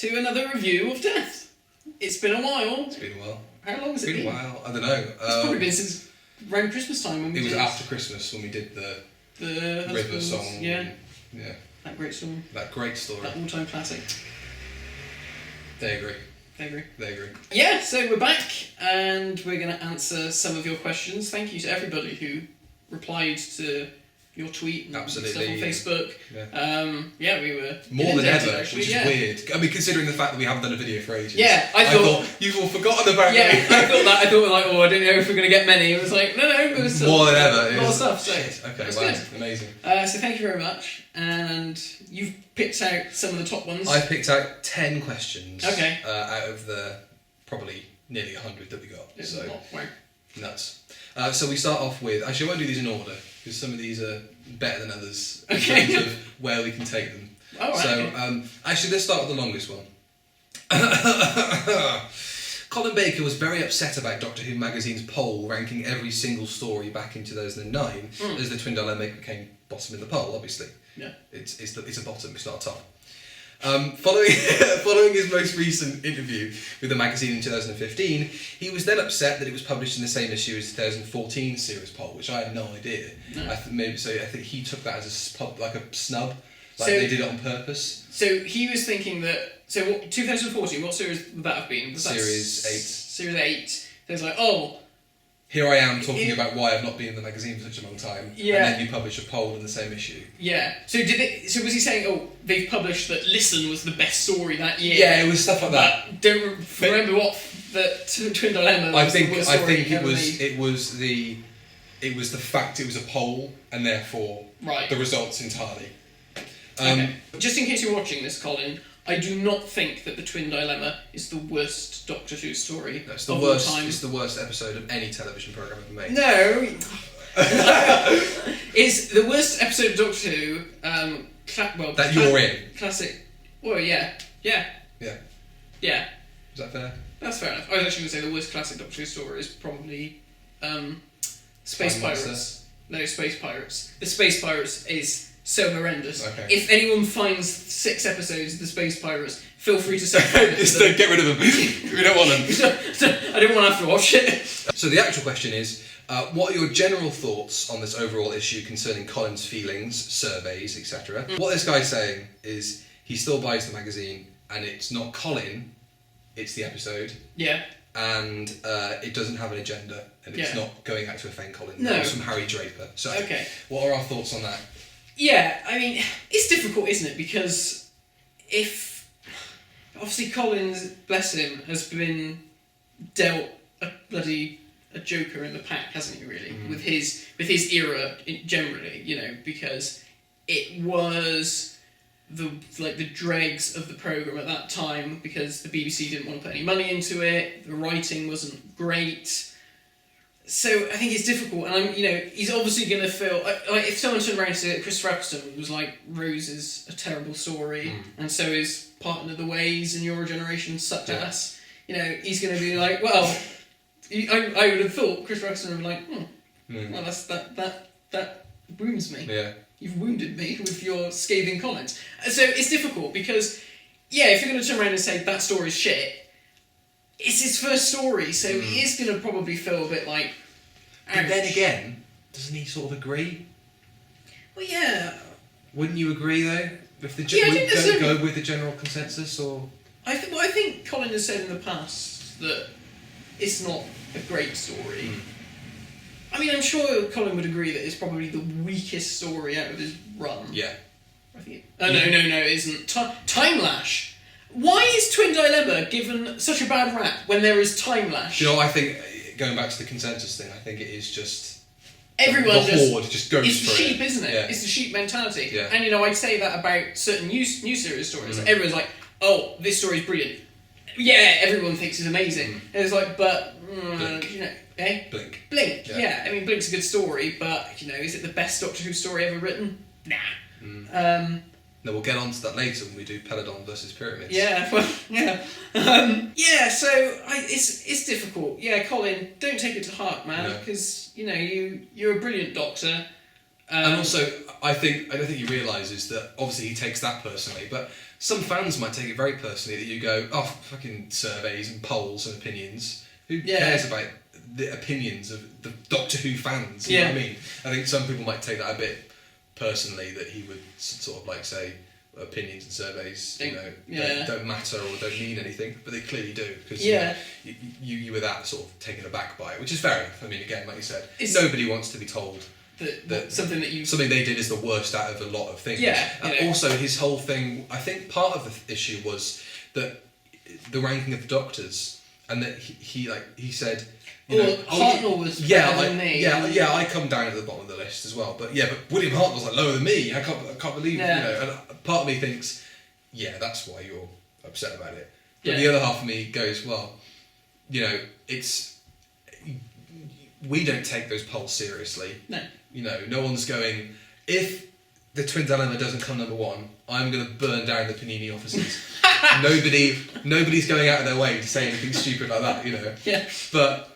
to another review of Death. It's been a while. It's been a while. How long has it been? It's been a while. I don't know. It's probably been since around Christmas time when we did... It was after Christmas when we did the River song. Yeah. Yeah. That great story. That great story. That all-time classic. They agree. They agree. They agree. Yeah, so we're back and we're going to answer some of your questions. Thank you to everybody who replied to your tweet and stuff on Facebook. Yeah. We were more than ever, actually, which is weird. I mean, considering the fact that we haven't done a video for ages. Yeah, I thought you've all forgotten about me. Yeah, I thought that. I thought like, I didn't know if we're going to get many. It was like, no, it was more than ever. A lot of stuff. So okay, wow, good. amazing. So thank you very much, and you've picked out some of the top ones. I picked out 10 questions. Okay. Out of the probably nearly 100 that we got. It's so nuts. So we start off with. Actually, I won't do these in order because some of these are better than others in Okay. terms of where we can take them. All right. So actually, let's start with the longest one. Colin Baker was very upset about Doctor Who magazine's poll ranking every single story back in 2009 as the Twin Dilemma became bottom in the poll. Obviously, yeah, it's a bottom. It's not a top. Following his most recent interview with the magazine in 2015, he was then upset that it was published in the same issue as the 2014 series poll, which I had no idea. No. I think he took that as a snub, like So- they did it on purpose. So he was thinking that. So what, 2014? What series would that have been? Was that Series 8. Series 8. So it's like, oh, Here I am talking about why I've not been in the magazine for such a long time, Yeah. and then you publish a poll in the same issue. yeah. So So was he saying, oh, they've published that Listen was the best story that year? Yeah, it was stuff like that. But don't remember what the Twin Dilemma was. I think the worst story it ever was made. it was the fact it was a poll, and therefore Right. the results entirely. Okay. Just in case you're watching this, Colin, I do not think that the Twin Dilemma is the worst Doctor Who story It's of the worst. all time. It's the worst episode of any television program ever made. No. It's the worst episode of Doctor Who. You're in. Classic. Well, yeah. Yeah. Yeah. Is that fair? That's fair enough. I was actually going to say the worst classic Doctor Who story is probably Space Time Pirates. Monster? No, Space Pirates. The Space Pirates is so horrendous. Okay. If anyone finds 6 episodes of the Space Pirates, feel free to subscribe to Just them. get rid of them. We don't want them. I don't want to have to watch it. So the actual question is, what are your general thoughts on this overall issue concerning Colin's feelings, surveys, etc.? What this guy's saying is he still buys the magazine, and it's not Colin, it's the episode. Yeah. And it doesn't have an agenda, and it's not going out to offend Colin. No. It's from Harry Draper. So, Okay. what are our thoughts on that? Yeah, I mean, it's difficult, isn't it? Because obviously Collins, bless him, has been dealt a joker in the pack, hasn't he? Really, with his era generally, because it was the dregs of the programme at that time, because the BBC didn't want to put any money into it. The writing wasn't great. So I think it's difficult, and he's obviously going to feel like if someone turned around and said Christopher Eccleston was like, Rose is a terrible story, and so is Partner of the Ways, and Your Generation sucked ass. He's going to be like, well, I would have thought Christopher Eccleston would be like, well, that wounds me. Yeah. You've wounded me with your scathing comments. So it's difficult because, if you're going to turn around and say that story's shit. It's his first story, so he is going to probably feel a bit like... Ouch. But then again, doesn't he sort of agree? Well, yeah. Wouldn't you agree, though? If don't go with the general consensus, or... I think Colin has said in the past that it's not a great story. I mean, I'm sure Colin would agree that it's probably the weakest story out of his run. Yeah. I think no, it isn't. Time Lash. Why is Twin Dilemma given such a bad rap when there is Time Lash? I think, going back to the consensus thing, I think it is just... Everyone the horde just goes it's the for sheep, it. isn't it? Yeah. It's the sheep mentality. Yeah. And I'd say that about certain new series stories. Like, everyone's like, oh, this story's brilliant. Yeah, everyone thinks it's amazing. And it's like, but, Blink. Blink. Yeah. I mean, Blink's a good story, but, is it the best Doctor Who story ever written? Nah. No, we'll get on to that later when we do Peladon versus Pyramids. Yeah, well, yeah. So it's difficult. Yeah, Colin, don't take it to heart, man, because, you're a brilliant doctor. And also, I don't think he realises that obviously he takes that personally, but some fans might take it very personally that you go, oh, fucking surveys and polls and opinions. Who cares about the opinions of the Doctor Who fans? You know what I mean? I think some people might take that a bit personally, that he would sort of like say opinions and surveys, don't matter or don't mean anything, but they clearly do, because you were that sort of taken aback by it, which is fair enough. I mean, again, like you said, nobody wants to be told that something they did is the worst out of a lot of things. Also, his whole thing, I think part of the issue was that the ranking of the Doctors, and that he said, Hartnell was better than me. I come down at the bottom of the list as well. But William Hartnell's like lower than me. I can't believe And part of me thinks, that's why you're upset about it. But the other half of me goes, well, it's we don't take those polls seriously. No. No one's going, if the Twin Dilemma doesn't come number one, I'm going to burn down the Panini offices. Nobody's going out of their way to say anything stupid like that. Yeah. But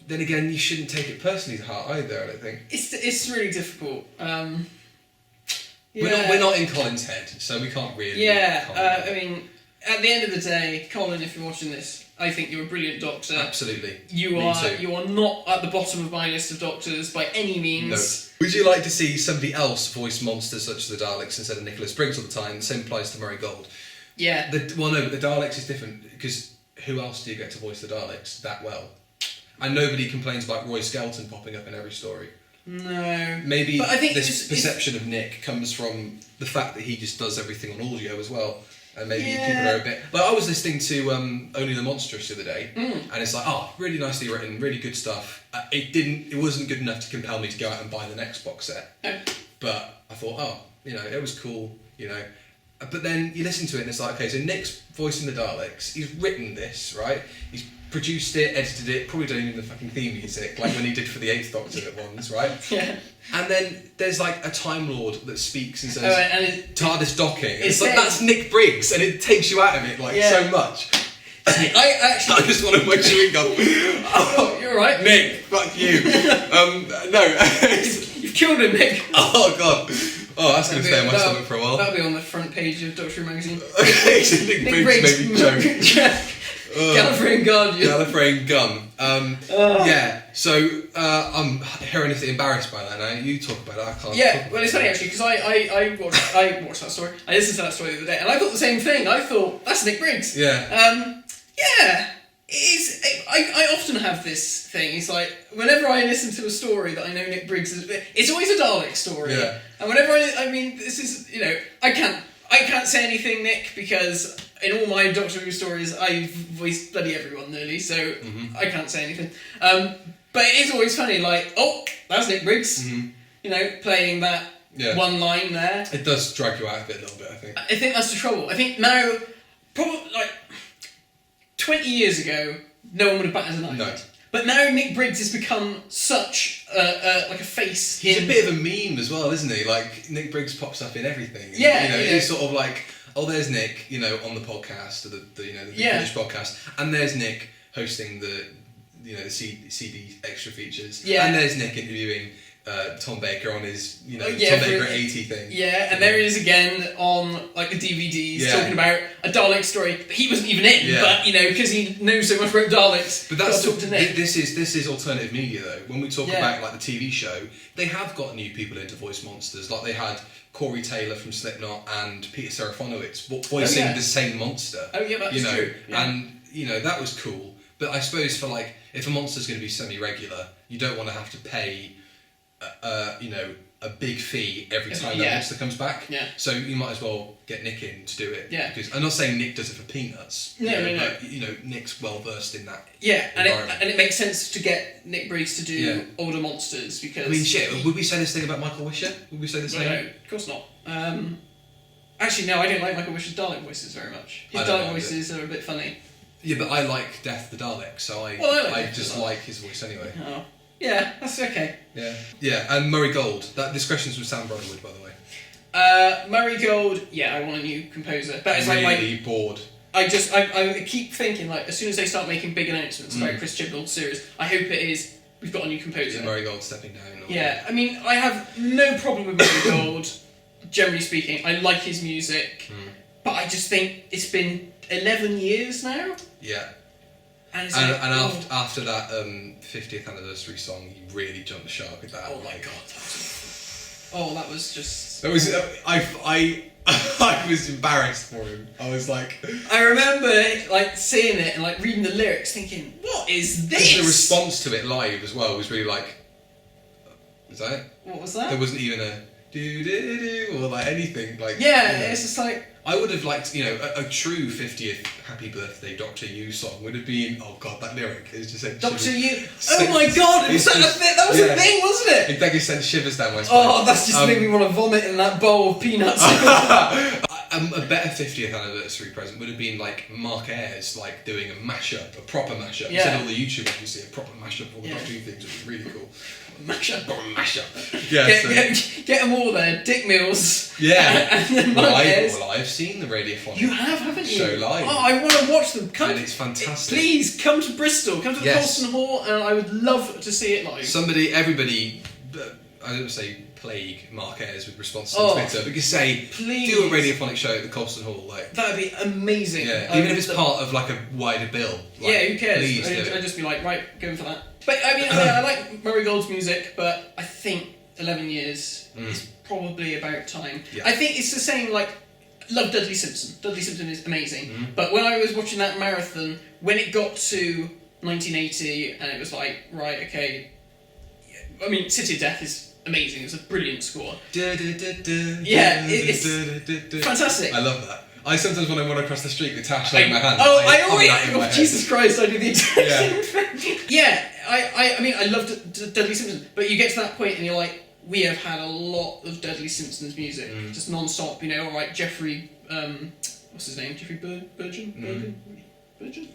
then again, you shouldn't take it personally to heart either, I don't think. It's really difficult. We're not in Colin's head, so we can't really... I mean, at the end of the day, Colin, if you're watching this, I think you're a brilliant Doctor. Absolutely. You are not at the bottom of my list of Doctors by any means. No. Would you like to see somebody else voice monsters such as the Daleks instead of Nicholas Briggs all the time? The same applies to Murray Gold. Yeah. But the Daleks is different, because who else do you get to voice the Daleks that well? And nobody complains about Roy Skelton popping up in every story. No. Maybe but I think this perception of Nick comes from the fact that he just does everything on audio as well. And maybe people are a bit... Like, I was listening to Only the Monstrous the other day, and it's like, really nicely written, really good stuff. It wasn't good enough to compel me to go out and buy the next box set. But I thought, it was cool, But then you listen to it and it's like, okay, so Nick's voicing the Daleks, he's written this, right? He's produced it, edited it, probably done even the fucking theme music, like when he did for the 8th Doctor at once, right? Yeah. And then there's like a Time Lord that speaks and says, TARDIS docking. It's like, that's Nick Briggs, and it takes you out of it so much. I just wanted my chewing gum. Oh, you're right. Nick, fuck you. No. You've killed him, Nick. Oh, God. Oh, that's going to stay on my stomach for a while. That'll be on the front page of Doctor Who magazine. Nick Briggs made me choke. Gallifreyan Guardian. Gallifreyan Gum. So I'm horrendously embarrassed by that now. You talk about it, I can't. Yeah, well, it's funny actually, because I watched that story. I listened to that story the other day, and I thought the same thing. I thought, that's Nick Briggs. Yeah. I often have this thing. It's like, whenever I listen to a story that I know Nick Briggs is... It's always a Dalek story. Yeah. And whenever this is, I can't say anything, Nick, because in all my Doctor Who stories, I've voiced bloody everyone nearly, so I can't say anything. But it is always funny, like, oh, that's Nick Briggs, playing that one line there. It does drag you out of it a little bit, I think. I think that's the trouble. I think now, probably, 20 years ago, no one would have batted an eye. No. But now Nick Briggs has become such a face. He's a bit of a meme as well, isn't he? Like, Nick Briggs pops up in everything. He's sort of like, oh, there's Nick, on the podcast, or the British podcast, and there's Nick hosting the CD extra features, and there's Nick interviewing Tom Baker on his, Tom Baker 80 thing. Yeah, and there he is again on the DVDs talking about a Dalek story that he wasn't even in, but because he knows so much about Daleks. But that's this is alternative media though. When we talk about the TV show, they have got new people in to voice monsters. Like they had Corey Taylor from Slipknot and Peter Serafinowicz voicing the same monster. Oh yeah, that's true. Yeah. And that was cool. But I suppose for if a monster's going to be semi-regular, you don't want to have to pay a big fee every time that monster comes back. Yeah. So you might as well get Nick in to do it. Yeah. Because I'm not saying Nick does it for peanuts. No. But Nick's well versed in that. Yeah, and it makes sense to get Nick Briggs to do older monsters because. I mean, shit. Would we say this thing about Michael Wisher? Would we say the same? No, of course not. Actually, no, I don't like Michael Wisher's Dalek voices very much. His Dalek voices are a bit funny. Yeah, but I like Death the Dalek, so I just like his voice anyway. Oh. Yeah, that's okay. Yeah, and Murray Gold. This question's from Sam Brotherwood, by the way. Murray Gold, I want a new composer. That is really bored. I keep thinking, as soon as they start making big announcements about Chris Chibnall's series, I hope it is we've got a new composer. Is Murray Gold stepping down? Or... Yeah, I mean, I have no problem with Murray Gold, generally speaking. I like his music, but I just think it's been 11 years now. Yeah. And after that 50th anniversary song, he really jumped the shark with that. Oh my god, that was awful. Oh, that was just... That was... I was embarrassed for him. I was like... I remember like seeing it and like reading the lyrics thinking, what is this? The response to it live as well was really like... Was that it? What was that? There wasn't even a do-do-do or like anything. Like, yeah, you know. it's just like... I would have liked, you know, a true 50th Happy Birthday Doctor You song would have been, oh god, that lyric is just like... Doctor You... Oh my god, was that was a thing, wasn't it? It like sent shivers down my spine. Oh, that's just made me want to vomit in that bowl of peanuts. A better 50th anniversary present would have been like Mark Ayres like doing a mashup, a proper mashup. Yeah. Instead of all the YouTube ones you see, a proper mashup of all the Doctor Who things, which is really cool. Mashup. Mashup. Yeah. Get them all there. Dick Mills. Yeah. And then Mark Ayres. Well, I've seen the radiophonic. You have, haven't you? Show live. Oh, I want to watch them. And it's fantastic. Please come to Bristol. Come to the Colston Hall, and I would love to see it live. Everybody. I don't say plague Mark Ayres with responses on Twitter, but you say, please do a radiophonic show at the Colston Hall. Like, that would be amazing. Yeah, even if it's part of like a wider bill. Like, yeah, who cares? Please do I'd it. just be like, right, going for that. But I mean, I like Murray Gold's music, but I think 11 years is probably about time. Yeah. I think it's the same, like, love Dudley Simpson. Dudley Simpson is amazing. But when I was watching that marathon, when it got to 1980, and it was like, right, okay, I mean, City of Death is amazing. It's a brilliant score. Yeah, it's fantastic. I love that. I sometimes when I run across the street with Tash in my hand. I hum always... that in my head. Jesus Christ, I do the exact same thing. Yeah, I mean, I loved Dudley Simpson, but you get to that point and you're like, we have had a lot of Dudley Simpson's music, just non-stop, you know, alright, Jeffrey, what's his name? Jeffrey Bergen? Bergen.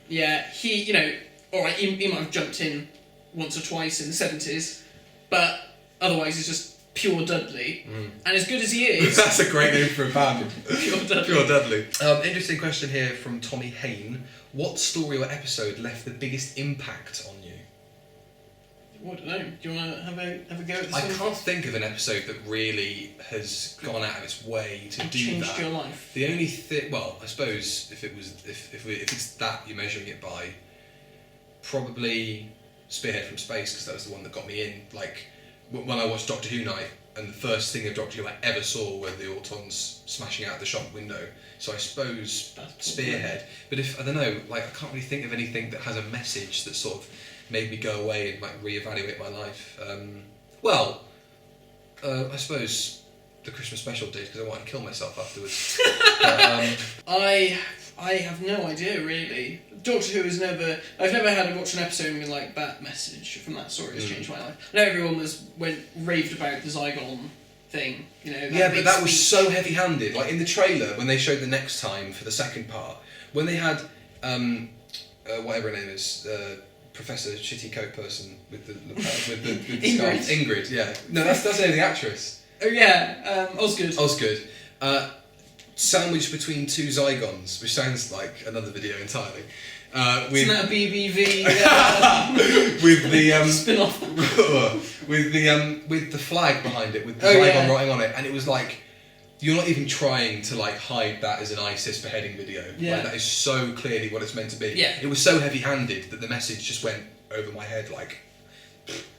Yeah, he, you know, alright, he might have jumped in once or twice in the 70s, but otherwise he's just pure Dudley, and as good as he is... That's a great name for a band. Pure Dudley. Interesting question here from Tommy Hain. What story or episode left the biggest impact on you? I don't know. Do you want to have a go at this I one? can't think of an episode that really has gone out of its way to and do changed that. your life. The only thing, well, I suppose if it's that you're measuring it by, probably Spearhead from Space, because that was the one that got me in. Like when I watched Doctor Who Night, and the first thing of Doctor Who I ever saw were the Autons smashing out the shop window. So I suppose Spearhead. But if I don't know, like I can't really think of anything that has a message that sort of made me go away and like reevaluate my life. I suppose the Christmas special did, because I wanted to kill myself afterwards. I have no idea really. Doctor Who has never... I've never had to watch an episode and be like, that message from that story has changed my life. I know everyone raved about the Zygon thing, you know. Yeah, but that was so heavy-handed. Like in the trailer, when they showed the next time for the second part, when they had whatever her name is, Professor Shitty Coat person with the scarf. Ingrid, yeah. No, that's the name of the actress. Oh yeah, Osgood. Sandwiched between two Zygons, which sounds like another video entirely. Isn't that a BBV? With the spin-off. with the flag behind it, with the Zygon writing on it, and it was like, you're not even trying to like hide that as an ISIS beheading video. Yeah. Like, that is so clearly what it's meant to be. Yeah. It was so heavy-handed that the message just went over my head like.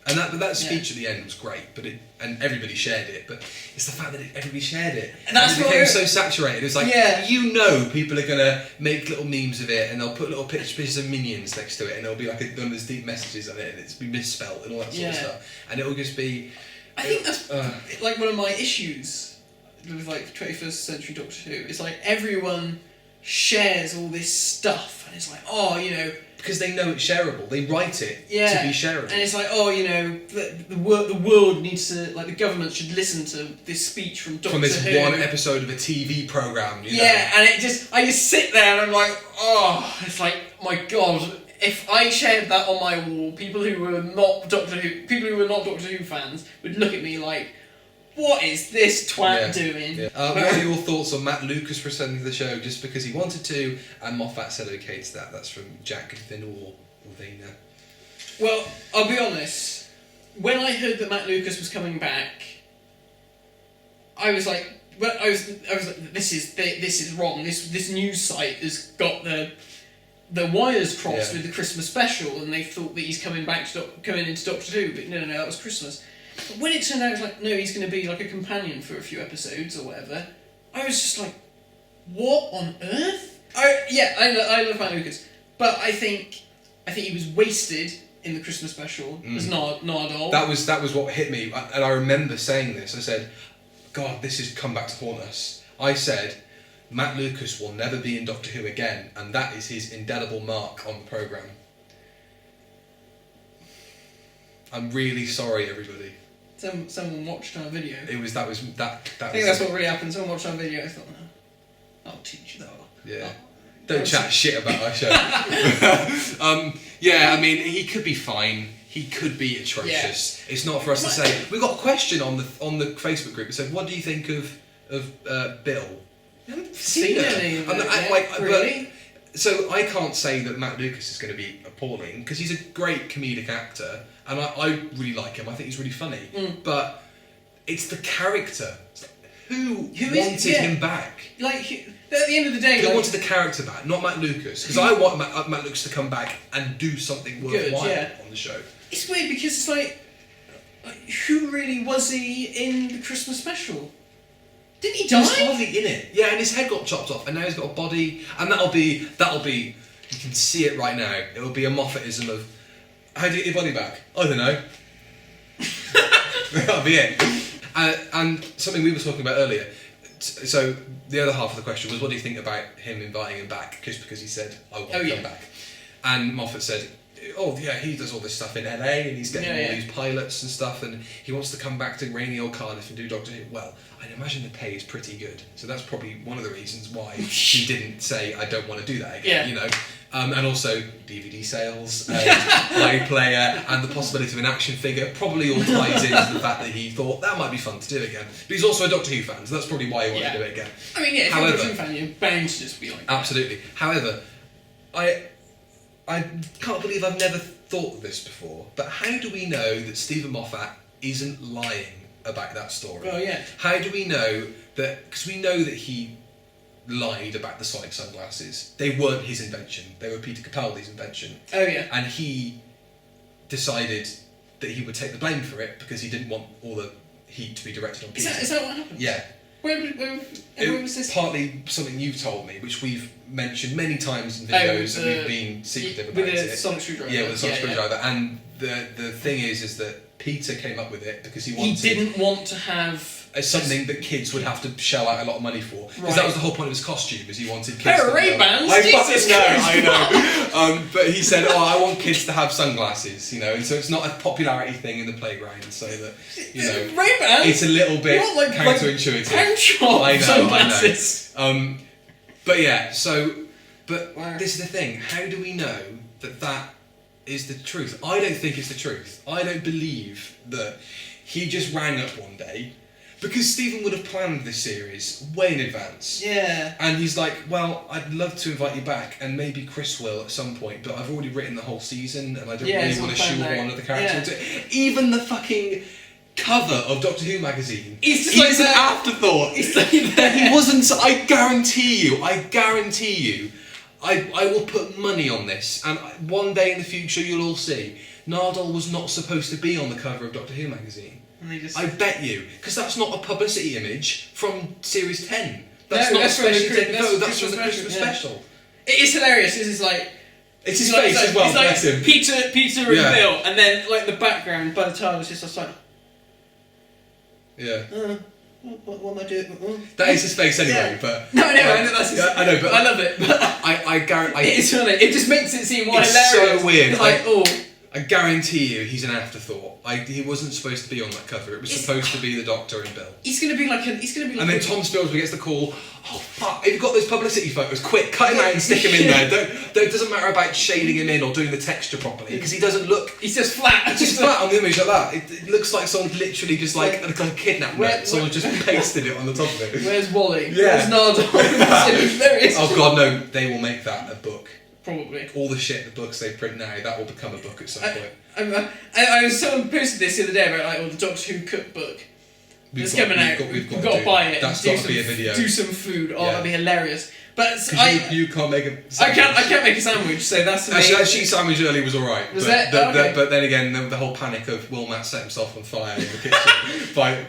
And that speech at the end was great, and everybody shared it. But it's the fact that everybody shared it, and that's it became so saturated. It's like you know, people are gonna make little memes of it, and they'll put little pictures of minions next to it, and there'll be like one of those deep messages on it, and it's been misspelt and all that sort of stuff. And it'll just be. I think that's like one of my issues with like 21st century Doctor Who. It's like everyone shares all this stuff, and it's like, oh, you know. Because they know it's shareable. They write it to be shareable. And it's like, oh, you know, the world needs to, like, the government should listen to this speech from Doctor Who. From this one episode of a TV programme, you know? Yeah, and I just sit there and I'm like, oh, it's like, my God, if I shared that on my wall, people who were not Doctor Who fans would look at me like, what is this twat doing? Yeah. What are your thoughts on Matt Lucas presenting the show just because he wanted to, and Moffat said okay to that? That's from Jack Vinor. Well, I'll be honest. When I heard that Matt Lucas was coming back, I was like, this is wrong. This news site has got the wires crossed with the Christmas special, and they thought that he's coming into Doctor Who, but no, that was Christmas. But when it turned out, it was like, no, he's going to be like a companion for a few episodes or whatever. I was just like, what on earth? I love Matt Lucas, but I think he was wasted in the Christmas special as Nardole. That was what hit me, and I remember saying this. I said, God, this has come back to haunt us. I said, Matt Lucas will never be in Doctor Who again, and that is his indelible mark on the programme. I'm really sorry, everybody. Someone watched our video. I think that's what really happened. Someone watched our video. I thought, I'll teach you that. Yeah. Don't chat shit about our show. I mean, he could be fine. He could be atrocious. Yeah. It's not for us to say. We got a question on the Facebook group that said, "What do you think of Bill?" I haven't seen it. Really? So I can't say that Matt Lucas is going to be appalling because he's a great comedic actor, and I really like him. I think he's really funny. But it's the character. Who wanted him back? Like, at the end of the day, they wanted the character back, not Matt Lucas. Because I want Matt Lucas to come back and do something worthwhile on the show. It's weird because it's like, who really was he in the Christmas special? Didn't he die? He was hardly in it. Yeah, and his head got chopped off, and now he's got a body, and that'll be. You can see it right now. It'll be a Moffatism of, how do you get your body back? I don't know. That'll be it. And something we were talking about earlier. So the other half of the question was, what do you think about him inviting him back just because he said, I want to come back? And Moffat said, oh yeah, he does all this stuff in LA and he's getting all these pilots and stuff, and he wants to come back to rainy old Cardiff and do Doctor Who. Well, I'd imagine the pay is pretty good, so that's probably one of the reasons why he didn't say, I don't want to do that again, you know. And also DVD sales, iPlayer, and the possibility of an action figure probably all ties into the fact that he thought that might be fun to do again. But he's also a Doctor Who fan, so that's probably why he wanted to do it again. I mean, if you're a Doctor Who fan, you're bound to just be like that. Absolutely. However, I can't believe I've never thought of this before, but how do we know that Stephen Moffat isn't lying about that story? Oh, yeah. How do we know that... Because we know that he lied about the Sonic sunglasses. They weren't his invention. They were Peter Capaldi's invention. Oh, yeah. And he decided that he would take the blame for it because he didn't want all the heat to be directed on Peter. Is that what happened? Yeah. Where was this? Partly something you've told me, which we've mentioned many times in videos, and we've been secretive about it. With the sonic screwdriver. Yeah, with the sonic screwdriver. And the thing is that Peter came up with it because he didn't want to have... something that kids would have to shell out a lot of money for. Because that was the whole point of his costume, is he wanted kids to... Ray-Bans? I know. But he said, I want kids to have sunglasses, you know, and so it's not a popularity thing in the playground, so that, you know... Ray-Bans? It's a little bit counterintuitive. I know. Sunglasses. But yeah, this is the thing. How do we know that is the truth? I don't think it's the truth. I don't believe that he just rang up one day, because Stephen would have planned this series way in advance. Yeah. And he's like, well, I'd love to invite you back, and maybe Chris will at some point, but I've already written the whole season, and I don't really want to shoehorn one of the characters into it. Even the fucking cover of Doctor Who magazine, he's an afterthought. He's like there. He wasn't. I guarantee you, I will put money on this, and one day in the future you'll all see, Nardole was not supposed to be on the cover of Doctor Who magazine. I bet you, because that's not a publicity image from Series 10. That's not a specially taken photo. That's from the Christmas special. It is hilarious. This is like... It's his face as well, it's like bless him. Peter and Bill, and then like the background by the time it's just like... Yeah. What am I doing? That is his face anyway, but... No, I know that's his... I know, but... I love it, but... I guarantee... It is funny. It just makes it seem more hilarious. It's so weird. It's like, I guarantee you he's an afterthought. He wasn't supposed to be on that cover. It was supposed to be the Doctor and Bill. He's gonna be like and then Tom Spilsbury gets the call, oh fuck, if you've got those publicity photos, quick, cut him out and stick him in there. It doesn't matter about shading him in or doing the texture properly, because he doesn't look... He's just flat. It's just flat on the image like that. It looks like someone's literally just like a kidnapped someone just pasted it on the top of it. Where's Wally? Yeah. Where's Nardole? Oh god, no, they will make that a book. Probably. All the books they print now, that will become a book at some point. Someone posted this the other day about like, the Doctor Who cookbook. It's coming out. We've got to buy it. That's got to be a video. Do some food. Oh, that'd be hilarious. But you can't make a sandwich. I can't make a sandwich, so that's actually that sheet sandwich earlier was alright. Was that? Okay. But then again, the whole panic of Will Matt set himself on fire in the kitchen by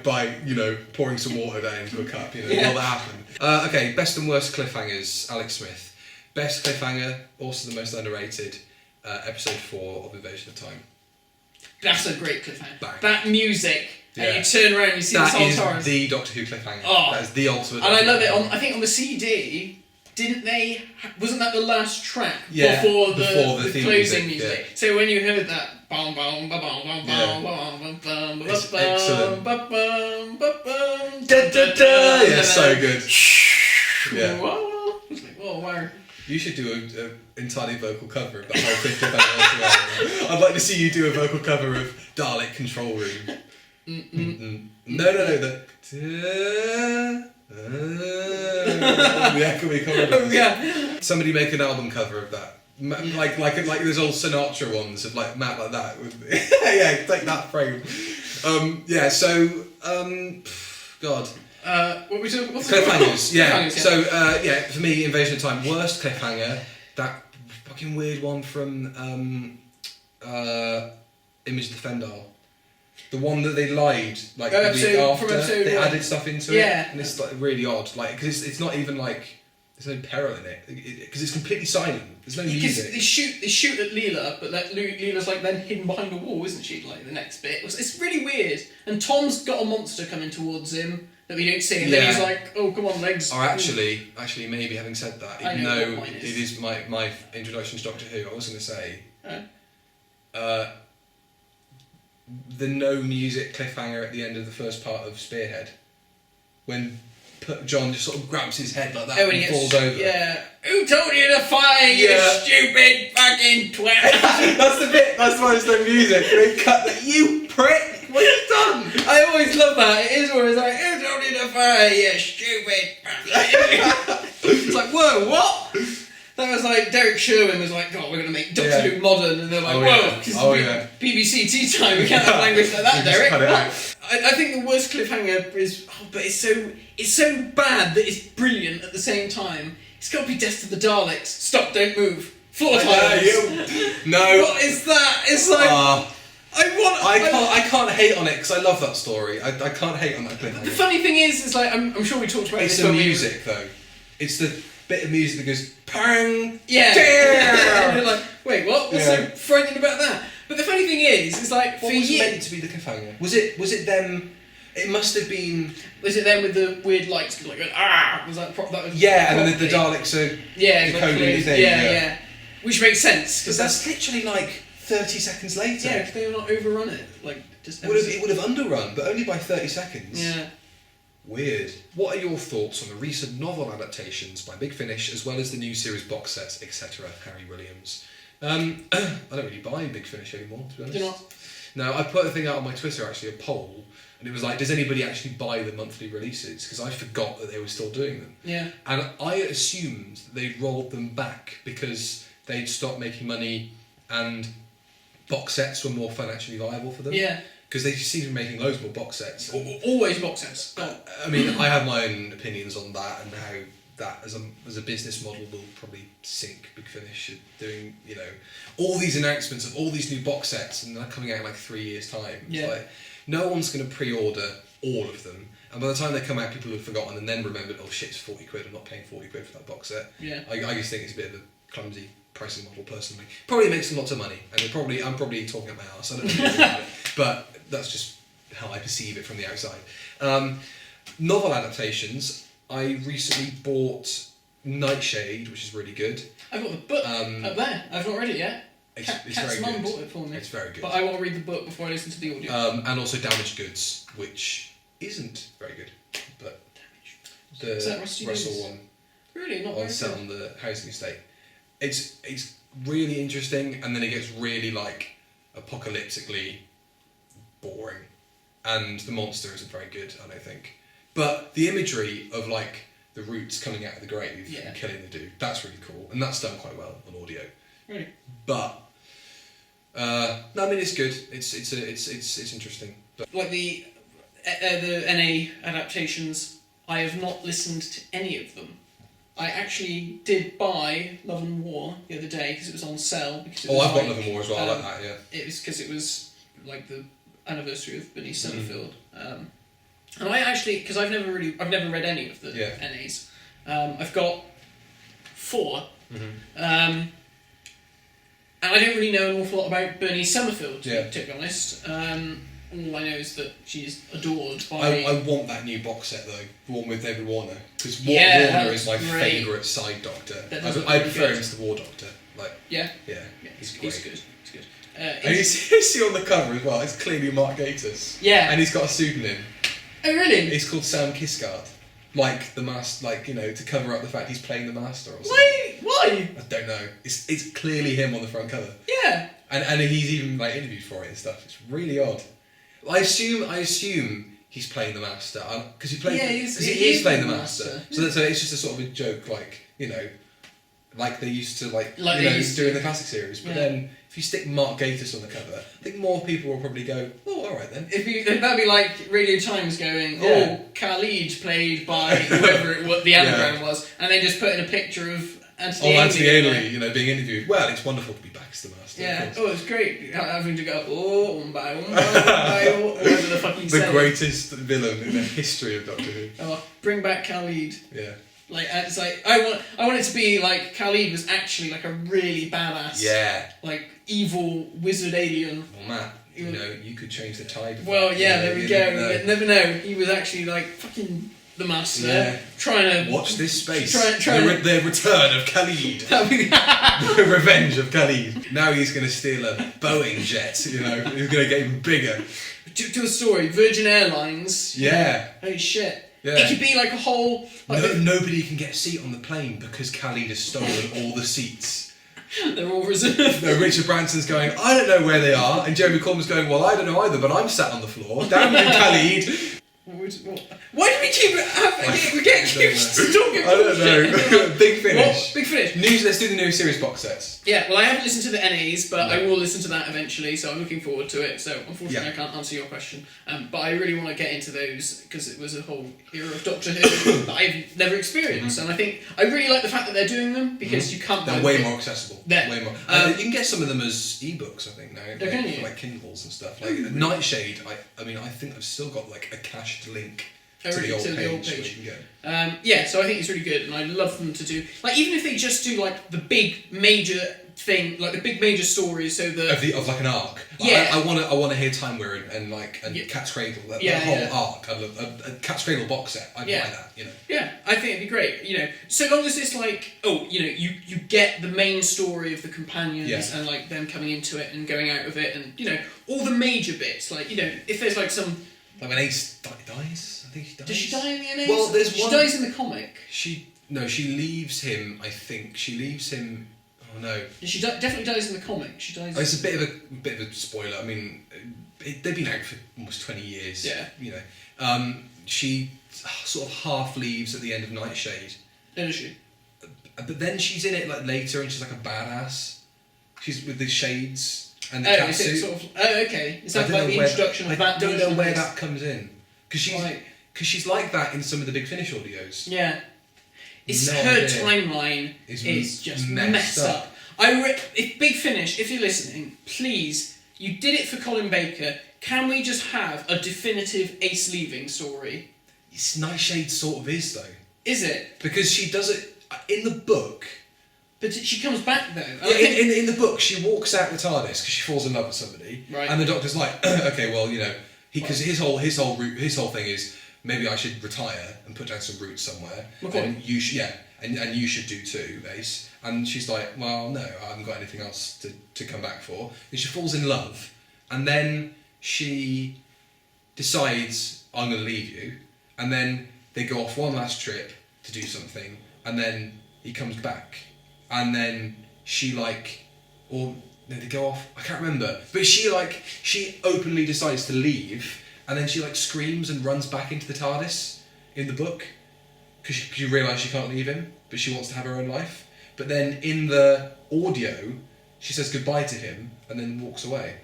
pouring some water down into a cup. Will that happen? Okay, best and worst cliffhangers. Alex Smith, best cliffhanger, also the most underrated. Episode 4 of Invasion of Time. That's a great cliffhanger. Bang. That music. Yeah. And you turn around and you see the Solitarians. That is the Doctor Who cliffhanger. Oh. That is the ultimate. And I love it. I think on the CD, didn't they? Wasn't that the last track before the closing music? Yeah. So when you heard that, bam bam bam bam bam bam bam bam bam, it's excellent. Yeah, so good. Yeah. It's like, oh wow. You should do an entirely vocal cover of that whole thing. I'd like to see you do a vocal cover of Dalek Control Room. No. The echoey chorus. Yeah. Somebody make an album cover of that. Like those old Sinatra ones of like Matt like that. Yeah, take that frame. God. What we talking? What's cliffhangers? Yeah. Cliffhangers, So for me, Invasion of Time, worst cliffhanger. That fucking weird one from Image the Fendal. The one that they lied the week after. They added stuff into it, and it's like really odd. Like because it's not even like there's no peril in it because it's completely silent. There's no music. They shoot at Leela, but Leela's like then hidden behind a wall, isn't she? Like the next bit, it's really weird. And Tom's got a monster coming towards him that we don't see, and then he's like, "Oh, come on, legs." Or actually, maybe having said that, even though it is my introduction to Doctor Who, I was going to say. The no music cliffhanger at the end of the first part of Spearhead, when John just sort of grabs his head like that and falls over. Yeah. Who told you to fire, you stupid fucking twat? That's the bit. That's why there's no music. They cut that. You prick. What have you done? I always love that. It is always like, who told you to fire, you stupid? It's like, whoa, what? That was like Derek Sherwin was like, God, we're going to make Doctor Who modern, and they're like, BBC tea time, we can't have language like that, Derek. I think the worst cliffhanger is, but it's so bad that it's brilliant at the same time. It's got to be Death to the Daleks. Stop, don't move. Floor tiles. No. What is that? It's like I can't hate on it because I love that story. I can't hate on that cliffhanger. The funny thing is like I'm sure we talked about this. It's the music though. It's the bit of music that goes pang. Yeah. And you're like, wait, what? What's so frightening about that? But the funny thing is, it's like what was meant to be the cliffhanger? Was it them? It must have been. Was it them with the weird lights like was that was and then the Daleks are decoding the thing. Yeah. Which makes sense because that's literally like 30 seconds later. Yeah, because they were not overrun it. Like just it would have underrun, but only by 30 seconds. Yeah. Weird. What are your thoughts on the recent novel adaptations by Big Finish, as well as the new series box sets, etc.? Harry Williams. I don't really buy Big Finish anymore, to be honest. Do you not? No, I put a thing out on my Twitter, actually, a poll, and it was like, does anybody actually buy the monthly releases? Because I forgot that they were still doing them. Yeah. And I assumed they'd rolled them back because they'd stopped making money and box sets were more financially viable for them. Yeah. Because they seem to be making loads more box sets. Always box sets. I mean, I have my own opinions on that and how that as a business model will probably sink Big Finish doing, all these announcements of all these new box sets and they're coming out in like 3 years' time. Yeah. It's like, no one's going to pre-order all of them. And by the time they come out, people have forgotten and then remembered, oh shit, it's 40 quid, I'm not paying 40 quid for that box set. Yeah. I just think it's a bit of a clumsy pricing model personally. Probably makes them lots of money. And I'm probably talking at my ass, I don't know about it. But that's just how I perceive it from the outside. Novel adaptations, I recently bought Nightshade, which is really good. I've got the book up there. I've not read it yet. It's Cat's very mum good. bought it for me. It's very good. But I want to read the book before I listen to the audio. And also Damaged Goods, which isn't very good. But the Is that Rusty Russell Davies? one Really? Not very set good. on the housing estate. It's really interesting, and then it gets really like apocalyptically boring, and the monster isn't very good, I don't think. But the imagery of like the roots coming out of the grave and killing the dude, that's really cool, and that's done quite well on audio. Really? But No, I mean it's good. It's interesting. But Like the NA adaptations, I have not listened to any of them. I actually did buy Love and War the other day because it was on sale. Because it was I've got Love and War as well. I like that. Yeah. It was because it was like the anniversary of Bernice Summerfield, and I actually, because I've never read any of the NAs. I've got 4, and I don't really know an awful lot about Bernice Summerfield to be honest. All I know is that she's adored by. I want that new box set though, the one with David Warner, because Warner is my favourite side Doctor. I prefer him to the War Doctor. Like yeah, he's great. He's good. He's good. And you see on the cover as well, it's clearly Mark Gatiss. Yeah. And he's got a pseudonym. Oh really? He's called Sam Kisgard. Like the master, like to cover up the fact he's playing the Master or something. Why? I don't know. It's clearly him on the front cover. Yeah. And he's even like interviewed for it and stuff. It's really odd. I assume he's playing the Master because he is playing the Master. So it's just a sort of a joke, like like they used to doing the classic series. But then if you stick Mark Gatiss on the cover, I think more people will probably go, oh, all right then. That'd be like Radio Times going, Khalid played by whoever the anagram was, and they just put in a picture of Anthony Ainley, being interviewed. Well, it's wonderful to be back as the Master. Yeah. Oh, it's great having to go whatever the fuck he said. The greatest villain in the history of Doctor Who. Oh, bring back Khalid. Yeah. Like it's like I want it to be like Khalid was actually like a really badass. Yeah. Like evil wizard alien. Well, Matt, you could change the tide of well, that. there we go. You never know. He was actually like fucking the Master, trying to watch this space. The return of Khalid. The revenge of Khalid. Now he's going to steal a Boeing jet. He's going to get even bigger. To a story, Virgin Airlines. Yeah. Holy shit. Yeah. It could be like a whole. Nobody can get a seat on the plane because Khalid has stolen all the seats. They're all reserved. No, Richard Branson's going, I don't know where they are, and Jeremy Corbyn's going, well, I don't know either, but I'm sat on the floor. Damn you, Khalid. Why do we keep we get accused of talking? I don't know. Big Finish. Big Finish. Let's do the new series box sets. Yeah, well, I haven't listened to the NAs, but I will listen to that eventually, so I'm looking forward to it. So, unfortunately, I can't answer your question. But I really want to get into those, because it was a whole era of Doctor Who that I've never experienced. And I think I really like the fact that they're doing them, because you can't... They're way more accessible. Way more. You can get some of them as ebooks, I think, now. Can you? For, like, Kindles and stuff. Like, Nightshade, I think I've still got, like, a cached link... to the old page. So I think it's really good, and I love them to do even if they just do like the big major thing, like the big major stories, so of like an arc. Yeah, I want to hear Time Wearer and Cat's Cradle, that whole arc. I love a Cat's Cradle box set. I'd buy that. Yeah, I think it'd be great. So long as it's like you get the main story of the companions and like them coming into it and going out of it, and all the major bits. Like if there's like some like when Ace dies. I think she dies. Does she die in the NA? Well, she dies in the comic. She leaves him. I think she leaves him. Oh no. She definitely dies in the comic. She dies. It's a bit of a spoiler. I mean, they've been out for almost 20 years. Yeah. She sort of half leaves at the end of Nightshade. Does she? But then she's in it like later, and she's like a badass. She's with the shades and the catsuit. Okay. Is that like the introduction of that? I don't know where that comes in. Because she's like that in some of the Big Finish audios. Yeah. Her timeline is just messed up. If Big Finish, if you're listening, please, you did it for Colin Baker. Can we just have a definitive Ace leaving story? Nightshade sort of is, though. Is it? Because she does it in the book. But she comes back, though. Yeah, in the book, she walks out the TARDIS because she falls in love with somebody. Right. And the Doctor's like, okay, well, because his whole thing is maybe I should retire and put down some roots somewhere. And you should, and you should do too, Ace. And she's like, well, no, I haven't got anything else to come back for. And she falls in love, and then she decides, I'm going to leave you. And then they go off one last trip to do something, and then he comes back, and then she they go off. I can't remember, but she openly decides to leave, and then she screams and runs back into the TARDIS in the book because she realises she can't leave him, but she wants to have her own life. But then in the audio, She says goodbye to him and then walks away.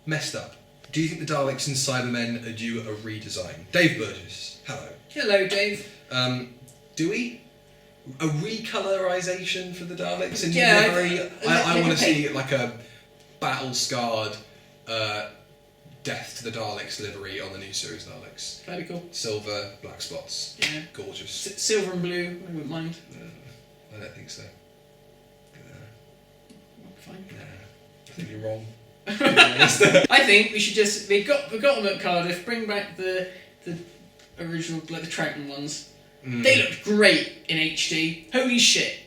Messed up. Do you think the Daleks and Cybermen are due a redesign? Dave Burgess, hello. Hello, Dave. Do we? A recolorization for the Daleks in Yeah, livery? I want to see like a battle-scarred death to the Daleks livery on the new series Daleks. That'd be cool. Silver, black spots. Yeah. Gorgeous. Silver and blue, I wouldn't mind. I don't think so. Fine. I think you're wrong. I think we should just... We've got them at Cardiff, bring back the original, like the Troughton ones. They looked great in HD. Holy shit.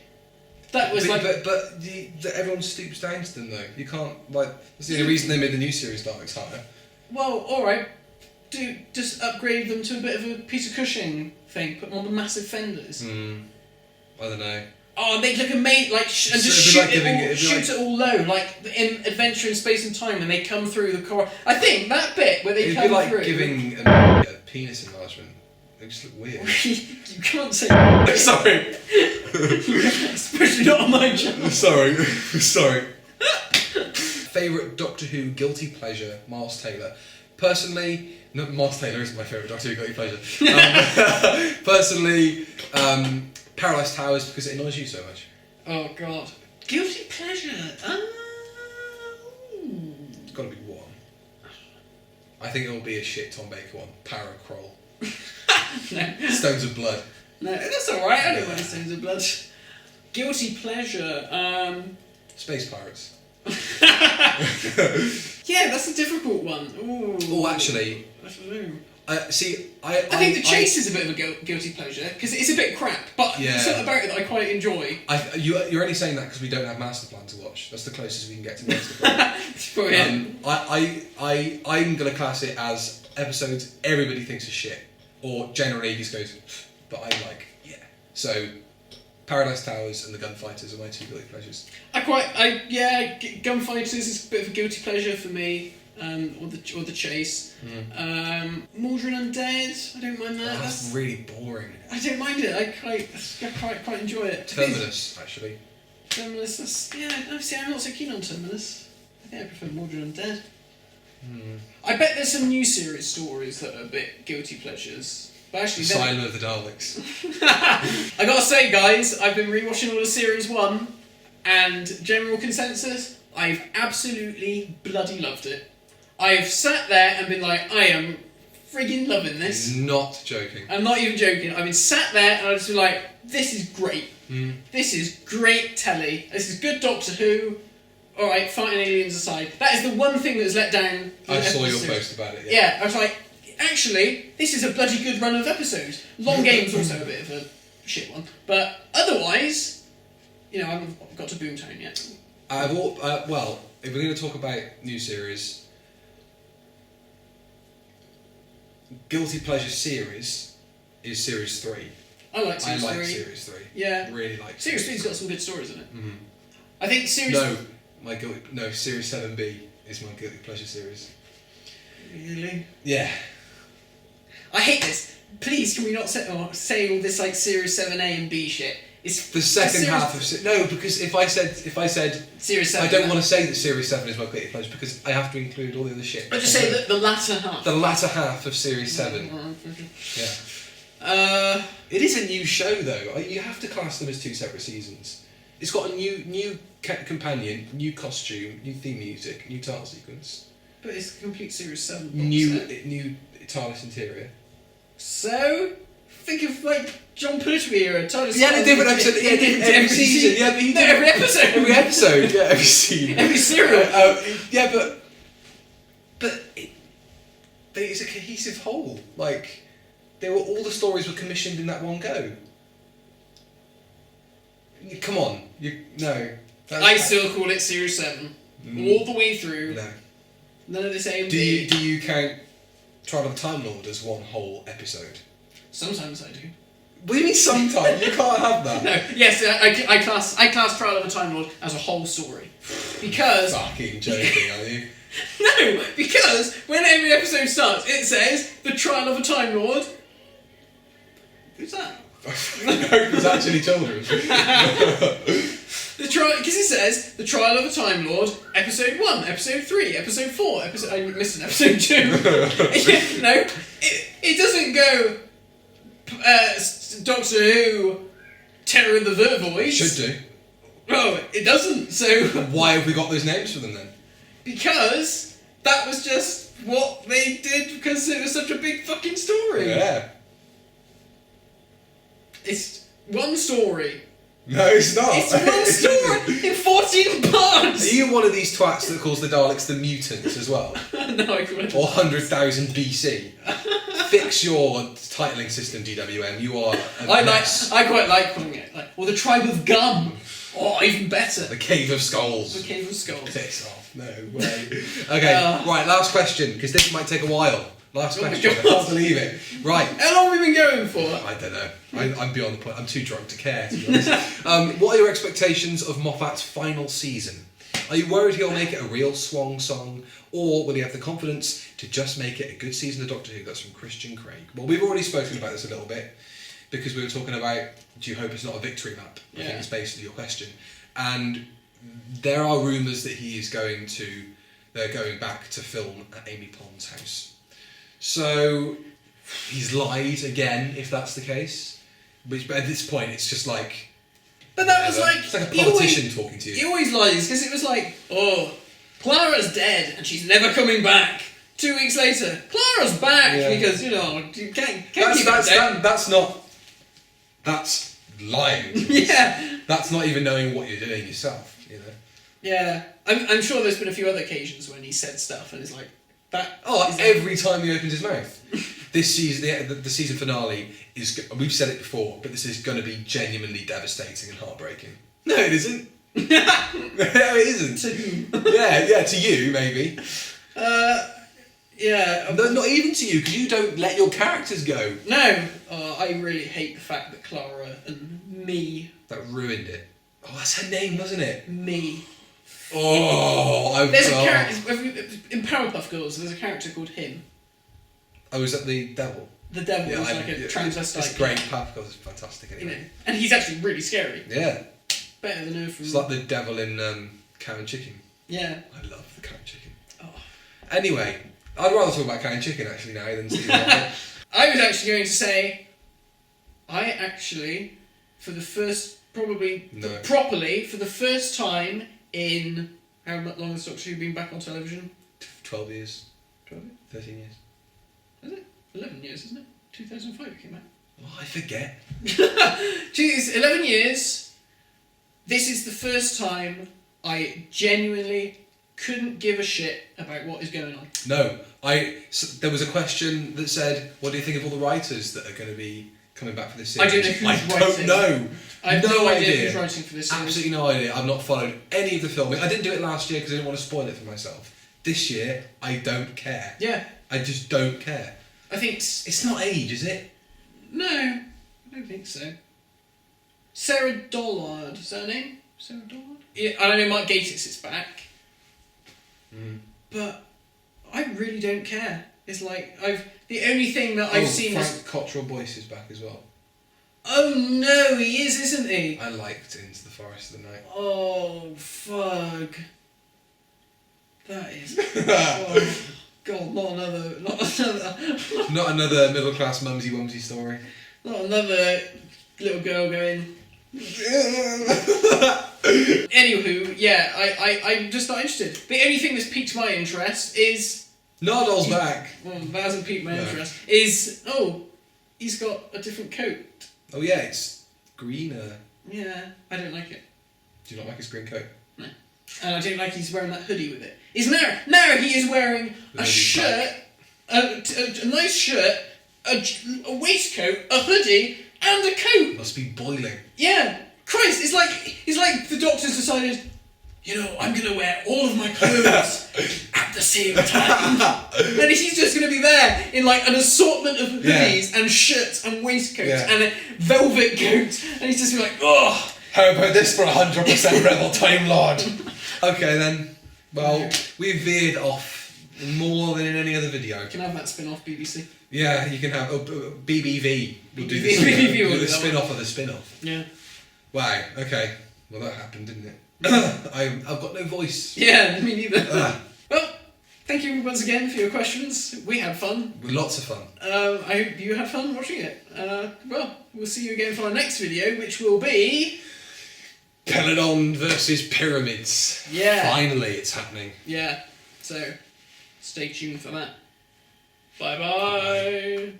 That was but everyone stoops down to them though. You can't, like, that's the only reason they made the new series Daleks higher. Well, alright. Just upgrade them to a bit of a piece of Cushing thing. Put them on the massive fenders. I don't know. Oh, they'd look amazing, like, and So just it'd be shoot like it all low, like in Adventure in Space and Time when they come through the core. I think that bit where they It'd come be like through. giving a penis enlargement. It just look weird. You can't say. Sorry. Especially not on my channel. Sorry. Favourite Doctor Who guilty pleasure, Miles Taylor. Personally, no, Miles Taylor isn't my favourite Doctor Who guilty pleasure. Personally, Paradise Towers because it annoys you so much. Oh God. Guilty pleasure. It's got to be one. I think it'll be a shit Tom Baker one. Paracroll. No. Stones of Blood. No, that's alright. I don't mind Stones of Blood. Guilty pleasure. Space Pirates. Yeah, that's a difficult one. Ooh. Oh, actually. I don't know. I think The Chase is a bit of a guilty pleasure because it's a bit crap, but Yeah. there's something about it that I quite enjoy. You're only saying that because we don't have Master Plan to watch. That's the closest we can get to Master Plan. Brilliant. I'm gonna class it as episodes everybody thinks is shit, or generally just goes, but I like, yeah. So, Paradise Towers and the Gunfighters are my two guilty pleasures. Gunfighters is a bit of a guilty pleasure for me. Or the Chase. Mordred Undead, I don't mind that. That's really boring. I don't mind it. I quite enjoy it. Terminus, actually. Terminus, I'm not so keen on Terminus. I think I prefer Mordred Undead. I bet there's some new series stories that are a bit guilty pleasures. But actually, Asylum of the Daleks. I gotta say, guys, I've been rewatching all of Series 1, and general consensus, I've absolutely bloody loved it. I've sat there and been like, I am friggin' loving this. Not joking. I'm not even joking. I've been sat there and I've just been like, this is great. This is great telly. This is good Doctor Who. Alright, fighting aliens aside. That is the one thing that has let down... I saw your post about it, Yeah, I was like, actually, this is a bloody good run of episodes. Long Game's also a bit of a shit one. But otherwise, I haven't got to Boomtown yet. Well, if we're going to talk about new series... Guilty pleasure series is Series 3. I like Series 3. Series 3. Yeah. Really like Series 3's got some good stories in it. Mm-hmm. I think Series... Series 7B is my guilty pleasure series. Really? Yeah. I hate this. Please, can we not say all this like Series 7A and B shit? It's the second half of... No, because if I said... Series 7... I don't want to say that Series 7 is my guilty pleasure because I have to include all the other shit. But just say that the latter half. The latter half of Series 7. Yeah. It is a new show though. You have to class them as two separate seasons. It's got a new companion, new costume, new theme music, new title sequence. But it's a complete Series 7 box New TARDIS interior. So... Think of like John Pertwee era. Yeah, a different episode. Yeah, every season. Yeah, but every episode. Every episode. Yeah, every scene. Every serial. Yeah, but it's a cohesive whole. Like, all the stories were commissioned in that one go. Come on, I still call it Series 7 all the way through. No. None of this A and Do B. you count Trial of the Time Lord as one whole episode? Sometimes I do. What do you mean sometimes? You can't have that. No, yes, I class Trial of a Time Lord as a whole story. Because... Fucking joking, are you? No, because when every episode starts, it says, The Trial of a Time Lord... Who's that? No, it's actually children. Because it says the trial of a Time Lord, episode 1, episode 3, episode 4, I missed an episode 2. Yeah, no, it doesn't go Doctor Who, Terror of the Vervoids. Should do. Oh, it doesn't. So why have we got those names for them then? Because that was just what they did because it was such a big fucking story. Yeah. It's one story. No, it's not. It's one story in 14 parts. Are you one of these twats that calls the Daleks the mutants as well? No, I couldn't. Or 100,000 BC? Fix your titling system, DWM. You are a mess. I quite like calling it or the Tribe of Gum. Oh, even better. The Cave of Skulls. The Cave of Skulls. Piss off. No way. Okay, right, last question, because this might take a while. Last question. I can't believe it. Right. How long have we been going for? I don't know. I'm beyond the point. I'm too drunk to care, to be honest. What are your expectations of Moffat's final season? Are you worried he'll make it a real swan song, or will he have the confidence to just make it a good season of Doctor Who? That's from Christian Craig. Well, we've already spoken about this a little bit, because we were talking about, do you hope it's not a victory lap? I think it's basically your question. And there are rumours that they're going back to film at Amy Pond's house. So he's lied again, if that's the case. But at this point, it's just like. But that was like. It's like a politician talking to you. He always lies because it was like, oh, Clara's dead and she's never coming back. 2 weeks later, Clara's back because you can't keep it down. That's lying. Yeah. That's not even knowing what you're doing yourself. You know. Yeah, I'm sure there's been a few other occasions when he said stuff and it's like. Every time he opens his mouth. This season, the season finale is. We've said it before, but this is going to be genuinely devastating and heartbreaking. No, it isn't. No, it isn't. To who? Yeah, to you maybe. Yeah. No, not even to you, because you don't let your characters go. No, I really hate the fact that Clara and me. That ruined it. Oh, that's her name, wasn't it? Me. Oh, there's a character in Powerpuff Girls. There's a character called him. Oh, is that the devil? The devil is like a transvestite. It's great. Powerpuff Girls is fantastic. Anyway. And he's actually really scary. Yeah. Better than her from. It's like the devil in Cow and Chicken. Yeah. I love the Cow and Chicken. Oh. Anyway, I'd rather talk about Cow and Chicken actually now than Stephen Hawking. I was actually going to say, for the first properly for the first time in how long has Doctor Who been back on television? 12 years. 12 years? 13 years. Is it? 11 years, isn't it? 2005 it came out. Oh, I forget. It's 11 years. This is the first time I genuinely couldn't give a shit about what is going on. No, there was a question that said, what do you think of all the writers that are going to be coming back for this series? I don't know who's writing. Don't know. I have no idea who's writing for this series. Absolutely no idea. I've not followed any of the filming. I didn't do it last year because I didn't want to spoil it for myself. This year, I don't care. Yeah. I just don't care. I think it's not age, is it? No, I don't think so. Sarah Dollard, is that her name? Sarah Dollard? Yeah, I don't know, Mark Gatiss is back. But I really don't care. It's like the only thing that I've seen Frank Cottrell Boyce is back as well. Oh no, he is, isn't he? I liked Into the Forest of the Night. Oh fuck. That is. Oh God, not another. Not another middle class mumsy wumsy story. Not another little girl going. Anywho, yeah, I'm just not interested. The only thing that's piqued my interest is Nardole's back. Well, that hasn't piqued my interest. Is he's got a different coat. Oh yeah, it's greener. Yeah, I don't like it. Do you not like his green coat? No, and I don't like he's wearing that hoodie with it. Now he is wearing a shirt, a nice shirt, a waistcoat, a hoodie, and a coat. Must be boiling. Yeah, Christ! It's like the doctor's decided. I'm going to wear all of my clothes at the same time. And he's just going to be there in like an assortment of hoodies and shirts and waistcoats and a velvet coat. And he's just be like, oh. How about this for 100% Rebel Time Lord? Okay then. Well, we veered off more than in any other video. You can have that spin-off, BBC. Yeah, you can have BBV. We'll do BBV the spin-off of the spin-off. Yeah. Wow, okay. Well, that happened, didn't it? I've got no voice. Yeah, me neither. Well, thank you once again for your questions. We had fun. Lots of fun. I hope you had fun watching it. Well, we'll see you again for our next video, which will be... Peladon versus pyramids. Yeah. Finally, it's happening. Yeah, so stay tuned for that. Bye-bye.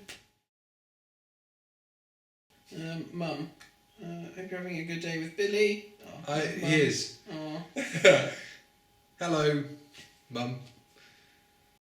Mum, hope you're having a good day with Billy. He is. Oh. Hello, Mum.